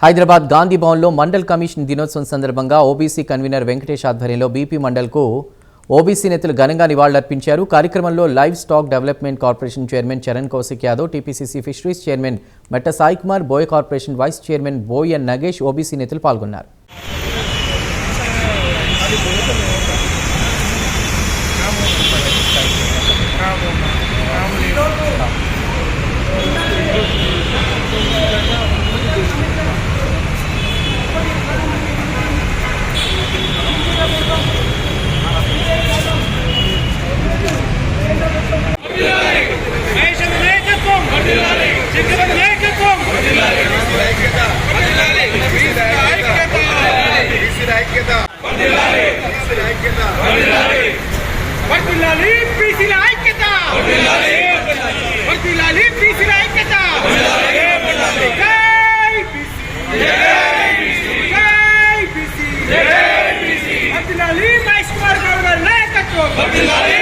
హైదరాబాద్ గాంధీ భవన్లో మండల్ కమిషన్ దినోత్సవం సందర్భంగా ఓబీసీ కన్వీనర్ వెంకటేష్ ఆధ్వర్యంలో బీపీ మండల్కు ఓబీసీ నేతలు ఘనంగా నివాళులర్పించారు. కార్యక్రమంలో live stack development corporation chairman Charan Kaushik Yadav, TPCC fisheries chairman మెట్ట సాయి కుమార్, బోయ కార్పొరేషన్ వైస్ చైర్మన్ బోయ నగేష్ ఓబీసీ నేతలు పాల్గొన్నారు. Abdullah